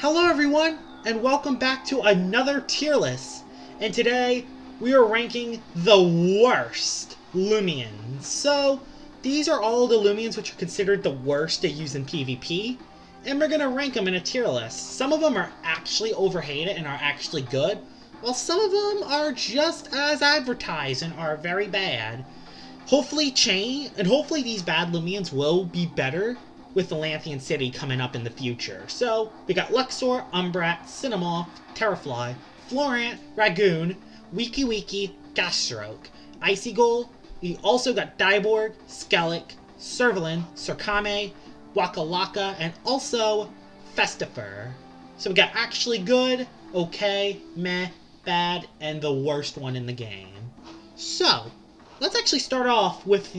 Hello everyone, and welcome back to another tier list. And today, we are ranking the worst Lumians. So, these are all the Lumians which are considered the worst to use in PvP. And we're going to rank them in a tier list. Some of them are actually overhated and are actually good, while some of them are just as advertised and are very bad. Hopefully these bad Lumians will be better with the Lanthian City coming up in the future. So, we got Luxor, Umbra, Cinemat, Terrafly, Florent, Ragoon, Wikiwiki and Gastro, Icy Gold. We also got Dyborg, Skellick, Servlin, Sir Kame, Wakalaka, and also Festiver. So we got actually good, okay, meh, bad, and the worst one in the game. So, let's actually start off with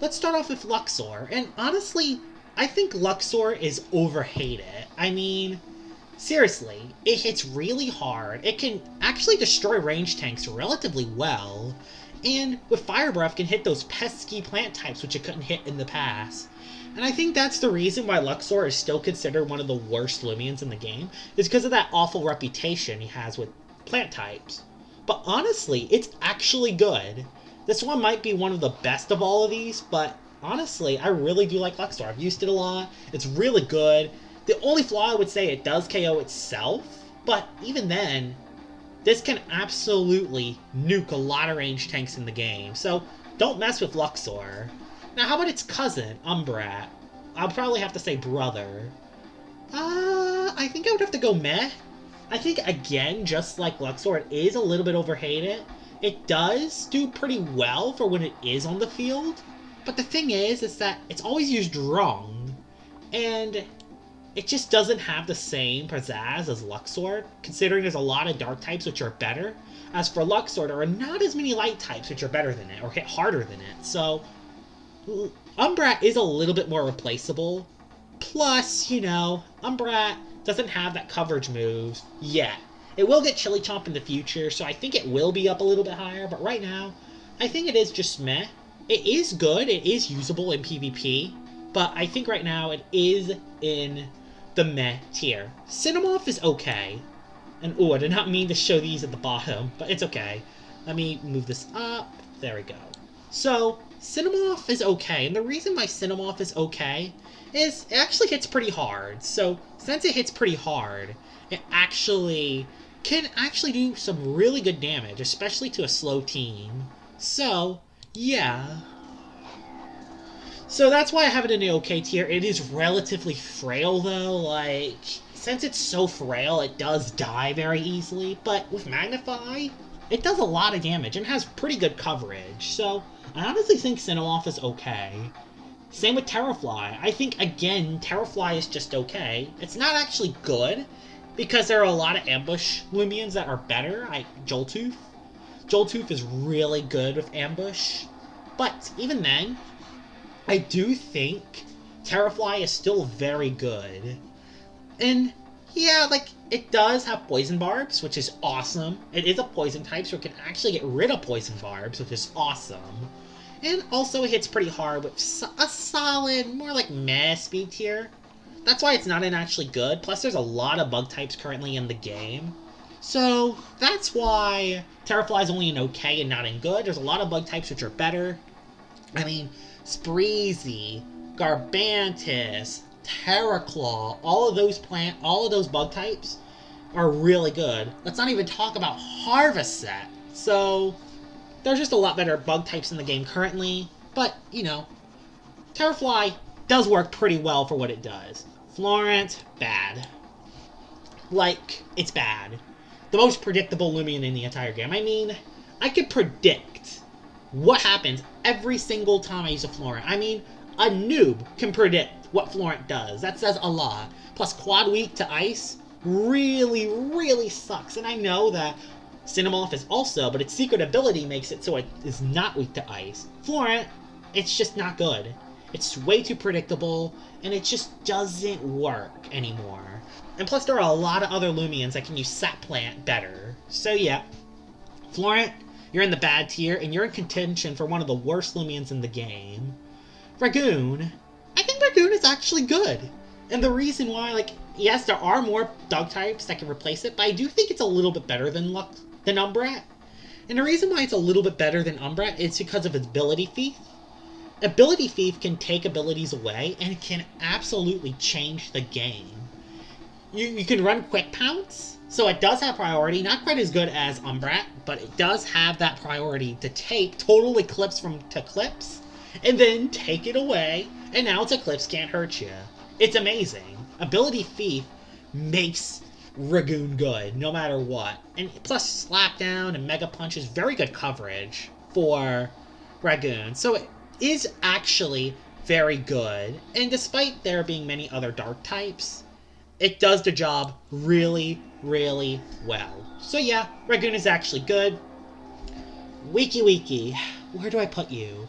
Luxor. And honestly, I think Luxor is overhated. I mean, seriously, it hits really hard. It can actually destroy range tanks relatively well. And with Fire Breath can hit those pesky plant types which it couldn't hit in the past. And I think that's the reason why Luxor is still considered one of the worst Lumians in the game, is because of that awful reputation he has with plant types. But honestly, it's actually good. This one might be one of the best of all of these, but honestly, I really do like Luxor. I've used it a lot. It's really good. The only flaw I would say, it does KO itself, but even then, this can absolutely nuke a lot of range tanks in the game, so don't mess with Luxor. Now, how about its cousin, Umbra? I'll probably have to say brother. I think I would have to go meh. I think, again, just like Luxor, it is a little bit overhated. It does do pretty well for when it is on the field, but the thing is that it's always used wrong, and it just doesn't have the same pizzazz as Luxor, considering there's a lot of dark types which are better. As for Luxor, there are not as many light types which are better than it, or hit harder than it, so Umbra is a little bit more replaceable. Plus, Umbra doesn't have that coverage move yet. It will get Chili Chomp in the future, so I think it will be up a little bit higher, but right now, I think it is just meh. It is good, it is usable in PvP, but I think right now it is in the meh tier. Cinemat is okay. And I did not mean to show these at the bottom, but it's okay. Let me move this up. There we go. So, Cinemat is okay, and the reason why Cinemat is okay is it actually hits pretty hard. So, since it hits pretty hard, it can actually do some really good damage, especially to a slow team. So, yeah. So that's why I have it in the okay tier. It is relatively frail though, since it's so frail, it does die very easily, but with Magnify, it does a lot of damage and has pretty good coverage, so I honestly think Cinemat is okay. Same with Terrafly. I think, again, Terrafly is just okay. It's not actually good, because there are a lot of ambush Lumians that are better, like Joltooth. Joltooth is really good with ambush, but even then, I do think Terrafly is still very good. And yeah, it does have poison barbs, which is awesome. It is a poison type, so it can actually get rid of poison barbs, which is awesome. And also it hits pretty hard with a solid, more like meh speed tier. That's why it's not in actually good. Plus there's a lot of bug types currently in the game. So that's why Terrafly is only in okay and not in good. There's a lot of bug types which are better. I mean, Spreezy, Garbantus, Terraclaw, all of those bug types are really good. Let's not even talk about Harvest Set. So, there's just a lot better bug types in the game currently, but, Terrafly does work pretty well for what it does. Florent, bad. It's bad. The most predictable Lumian in the entire game. I mean, I could predict what happens every single time I use a Florent. I mean, a noob can predict what Florent does. That says a lot. Plus, quad weak to ice really, really sucks. And I know that Cinemat is also, but its secret ability makes it so it is not weak to ice. Florent, it's just not good. It's way too predictable, and it just doesn't work anymore. And plus, there are a lot of other Lumians that can use Sap Plant better. So yeah, Florent, you're in the bad tier, and you're in contention for one of the worst Lumians in the game. Ragoon, I think Ragoon is actually good. And the reason why, like, yes, there are more dog types that can replace it, but I do think it's a little bit better than Umbra. And the reason why it's a little bit better than Umbra is because of its Ability Thief. Ability Thief can take abilities away and it can absolutely change the game. You can run Quick Pounce, so it does have priority. Not quite as good as Umbra, but it does have that priority to take Total Eclipse to Eclipse, and then take it away, and now its Eclipse can't hurt you. It's amazing. Ability Thief makes Ragoon good, no matter what. And plus Slapdown and Mega Punch is very good coverage for Ragoon. So it is actually very good. And despite there being many other dark types, it does the job really, really well. So yeah, Ragoon is actually good. Wikiwiki, where do I put you?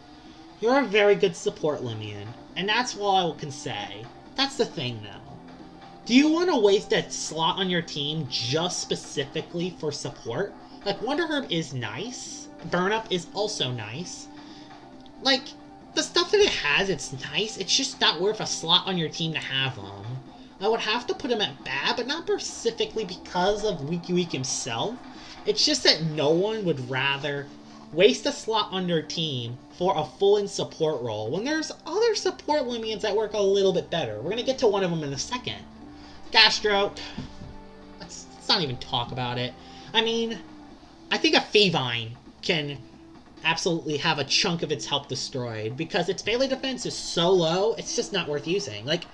You're a very good support Lumian, and that's all I can say. That's the thing, though. Do you want to waste that slot on your team just specifically for support? Like, Wonder Herb is nice. Burn Up is also nice. Like, the stuff that it has, it's nice. It's just not worth a slot on your team to have them. I would have to put him at bad, but not specifically because of Wikiwiki himself. It's just that no one would rather waste a slot on their team for a full-in support role when there's other support Lumians that work a little bit better. We're going to get to one of them in a second. Gastro. Let's not even talk about it. I mean, I think a Feevine can absolutely have a chunk of its health destroyed because its melee defense is so low, it's just not worth using. Like,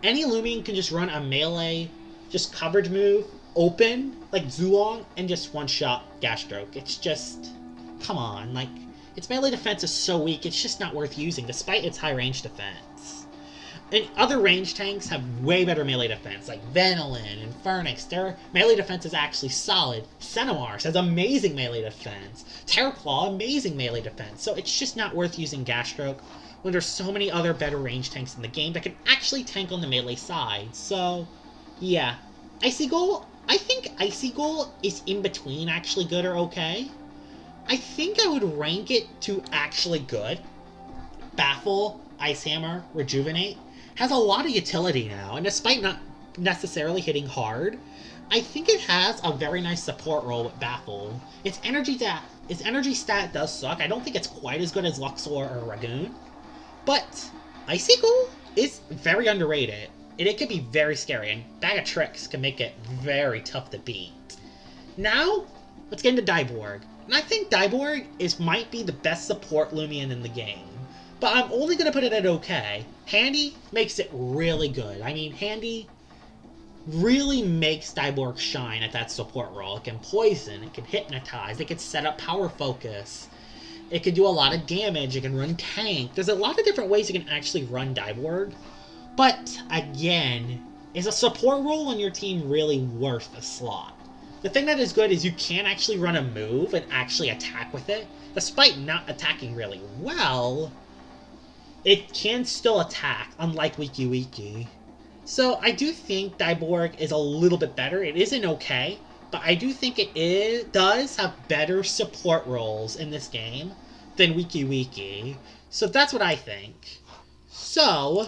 any Lumian can just run a melee, just coverage move, open, like Zulong, and just one-shot Gastroke. It's just, come on, like, its melee defense is so weak, it's just not worth using, despite its high range defense. And other range tanks have way better melee defense, like Venolin and Phoenix. Their melee defense is actually solid. Cinemar's has amazing melee defense. Terraclaw, amazing melee defense. So it's just not worth using Gastroke when there's so many other better range tanks in the game that can actually tank on the melee side. So, yeah. Icy Gold, I think Icy Gold is in between actually good or okay. I think I would rank it to actually good. Baffle, Ice Hammer, Rejuvenate has a lot of utility now, and despite not necessarily hitting hard, I think it has a very nice support role with Baffle. Its energy stat does suck. I don't think it's quite as good as Luxor or Ragoon, but Icy Gold is very underrated, and it can be very scary, and Bag of Tricks can make it very tough to beat. Now, let's get into Dyborg. And I think Dyborg might be the best support Lumian in the game. But I'm only going to put it at okay. Handy makes it really good. I mean, Handy really makes Dyborg shine at that support role. It can poison, it can hypnotize, it can set up power focus. It can do a lot of damage, it can run tank. There's a lot of different ways you can actually run Dyborg. But, again, is a support role on your team really worth a slot? The thing that is good is you can actually run a move and actually attack with it. Despite not attacking really well, it can still attack, unlike Wikiwiki. So I do think Dyborg is a little bit better. It isn't okay, but I do think it does have better support roles in this game than Wikiwiki. So that's what I think. So,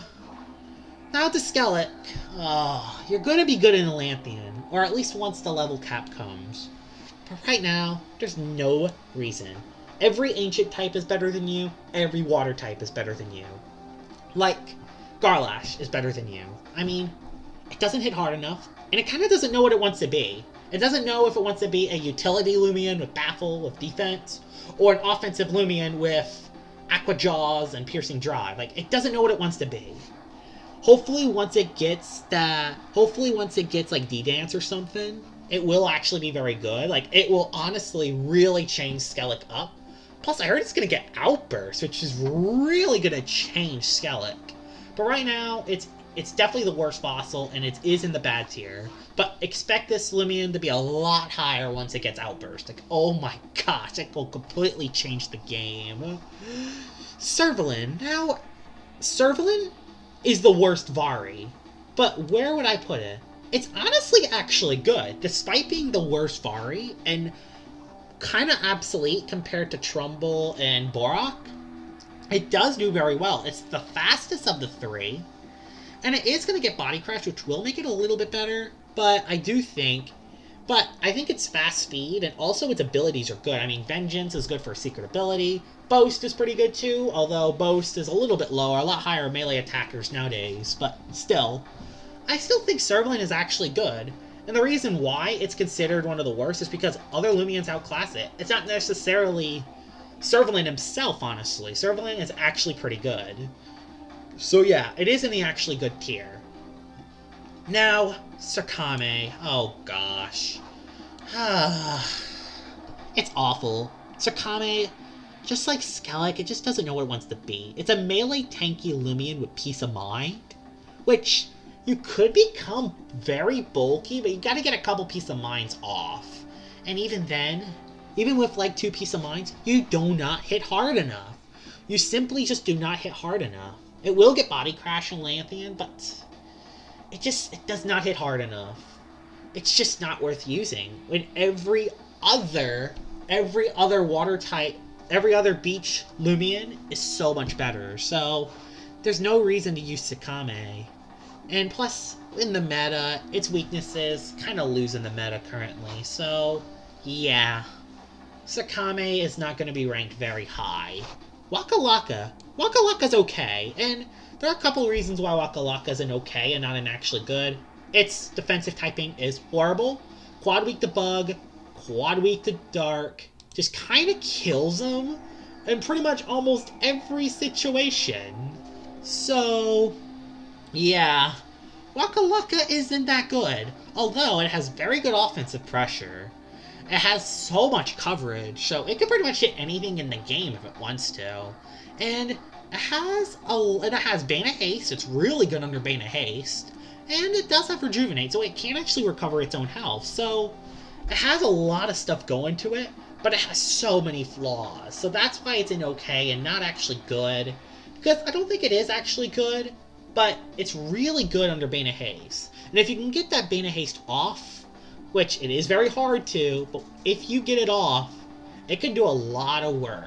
now to Skellick. Oh, you're going to be good in Atlantean, or at least once the level cap comes. But right now, there's no reason. Every ancient type is better than you, every water type is better than you. Like, Garlash is better than you. I mean, it doesn't hit hard enough, and it kind of doesn't know what it wants to be. It doesn't know if it wants to be a utility Lumian with Baffle, with defense, or an offensive Lumian with Aqua Jaws and Piercing Drive. Like, it doesn't know what it wants to be. Hopefully once it gets like D-Dance or something, it will actually be very good. Like, it will honestly really change Skellick up. Plus, I heard it's going to get Outburst, which is really going to change Skellick. But right now, it's definitely the worst fossil, and it is in the bad tier. But expect this Lumian to be a lot higher once it gets Outburst. Like, oh my gosh, it will completely change the game. Servlin. Now, Servlin is the worst Vari. But where would I put it? It's honestly actually good, despite being the worst Vari, and kind of obsolete compared to Trumbull and Borak. It does do very well. It's the fastest of the three. And it is going to get Body Crash, which will make it a little bit better, but I think its fast speed and also its abilities are good. I mean, Vengeance is good for a secret ability. Boast is pretty good too, although Boast is a little bit lower, a lot higher melee attackers nowadays, but still. I still think Servlin is actually good, and the reason why it's considered one of the worst is because other Lumians outclass it. It's not necessarily Servlin himself, honestly. Servlin is actually pretty good. So yeah, it is in the actually good tier. Now, Sir Kame. Oh gosh. It's awful. Sir Kame, just like Skellick, it just doesn't know what it wants to be. It's a melee tanky Lumian with peace of mind, which you could become very bulky, but you gotta get a couple peace of minds off. And even then, even with like 2 peace of minds, you do not hit hard enough. You simply just do not hit hard enough. It will get Body Crash and Lanthian, but it does not hit hard enough. It's just not worth using when every other water type, every other beach Lumian is so much better. So there's no reason to use Sir Kame. And plus, in the meta, its weaknesses kind of lose in the meta currently. So yeah, Sir Kame is not going to be ranked very high. Wakalaka. Wakalaka's okay, and there are a couple reasons why Wakalaka isn't okay and not an actually good. Its defensive typing is horrible. Quad weak to bug, quad weak to dark, just kind of kills them in pretty much almost every situation. So yeah, Wakalaka isn't that good, although it has very good offensive pressure. It has so much coverage, so it can pretty much hit anything in the game if it wants to. And it has Bane of Haste. It's really good under Bane of Haste. And it does have Rejuvenate, so it can actually recover its own health. So it has a lot of stuff going to it, but it has so many flaws. So that's why it's in okay and not actually good. Because I don't think it is actually good, but it's really good under Bane of Haste. And if you can get that Bane of Haste off, which it is very hard to, but if you get it off, it can do a lot of work.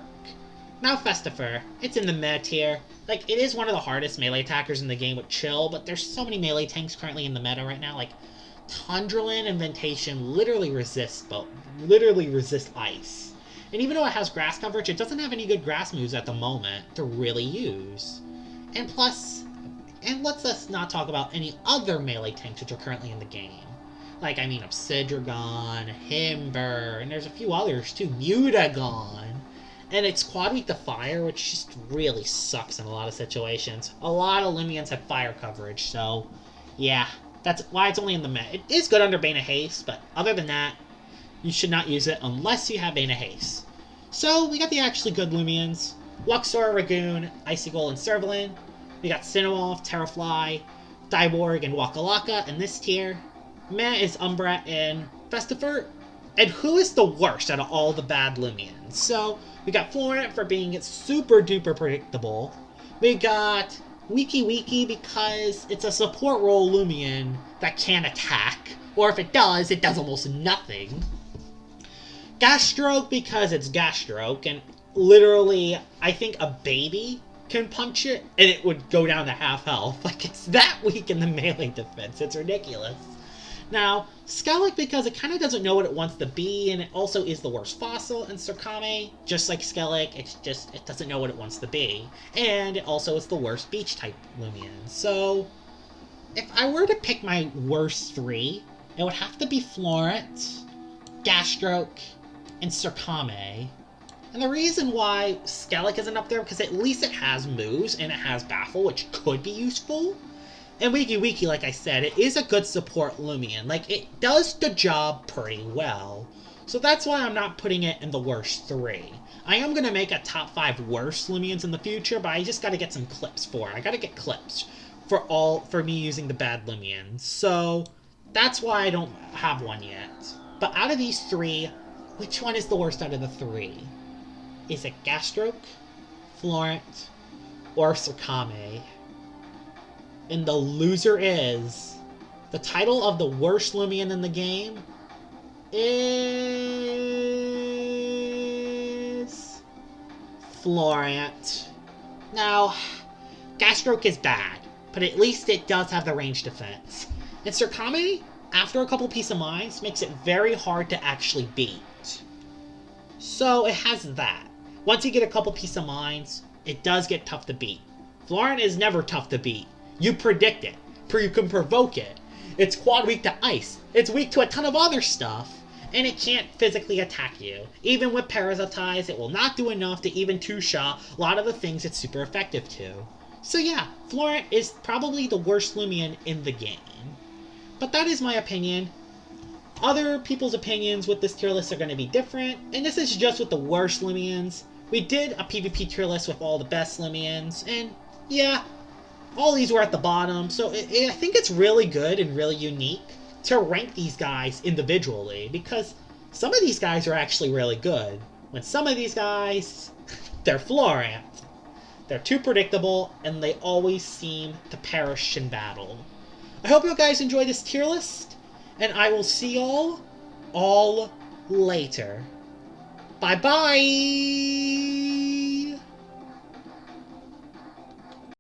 Now Festiver, it's in the meta tier. Like, it is one of the hardest melee attackers in the game with Chill, but there's so many melee tanks currently in the meta right now. Like, Tundralin and Ventation literally resist ice. And even though it has grass coverage, it doesn't have any good grass moves at the moment to really use. And plus, and let's us not talk about any other melee tanks which are currently in the game. Like, I mean, Obsidragon, Himber, and there's a few others too. Mutagon. And it's quad weak to fire, which just really sucks in a lot of situations. A lot of Lumians have fire coverage, so yeah, that's why it's only in the meta. It is good under Bane of Haste, but other than that, you should not use it unless you have Bane of Haste. So we got the actually good Lumians. Luxor, Ragoon, Icy Gold, and Servlin. We got Cinemat, Terrafly, Dyborg, and Wakalaka in this tier. Meh is Umbra and Festiver. And who is the worst out of all the bad Lumians? So we got Florent for being super duper predictable. We got Wikiwiki because it's a support role Lumian that can't attack. Or if it does almost nothing. Gastro because it's Gastro, and literally, I think a baby can punch it and it would go down to half health. Like, it's that weak in the melee defense. It's ridiculous. Now, Skellick because it kind of doesn't know what it wants to be, and it also is the worst fossil, and Sir Kame, just like Skellick, it doesn't know what it wants to be. And it also is the worst beach type Lumian. So, if I were to pick my worst 3, it would have to be Florent, Gastro, and Sir Kame. And the reason why Skellick isn't up there, because at least it has moves, and it has Baffle, which could be useful. And Wikiwiki, like I said, it is a good support Lumian. Like, it does the job pretty well. So that's why I'm not putting it in the worst 3. I am going to make a top 5 worst Lumians in the future, but I just got to get some clips for it. I got to get clips for me using the bad Lumians. So that's why I don't have one yet. But out of these 3, which one is the worst out of the 3? Is it Gastro, Florent, or Sir Kame? And the loser is... the title of the worst Lumian in the game is... Florent. Now, Gastro is bad. but at least it does have the range defense. And Sir Kame, after a couple Peace of Minds, makes it very hard to actually beat. So it has that. Once you get a couple Peace of Minds, it does get tough to beat. Florent is never tough to beat. You predict it. You can provoke it. It's quad weak to ice. It's weak to a ton of other stuff. And it can't physically attack you. Even with Parasitize, it will not do enough to even two-shot a lot of the things it's super effective to. So yeah, Florent is probably the worst Lumian in the game. But that is my opinion. Other people's opinions with this tier list are going to be different, and this is just with the worst Lumians. We did a PvP tier list with all the best Lumians, and yeah, all these were at the bottom, so I think it's really good and really unique to rank these guys individually, because some of these guys are actually really good, when some of these guys, they're Florent. They're too predictable, and they always seem to perish in battle. I hope you guys enjoyed this tier list, and I will see y'all all later. Bye-bye!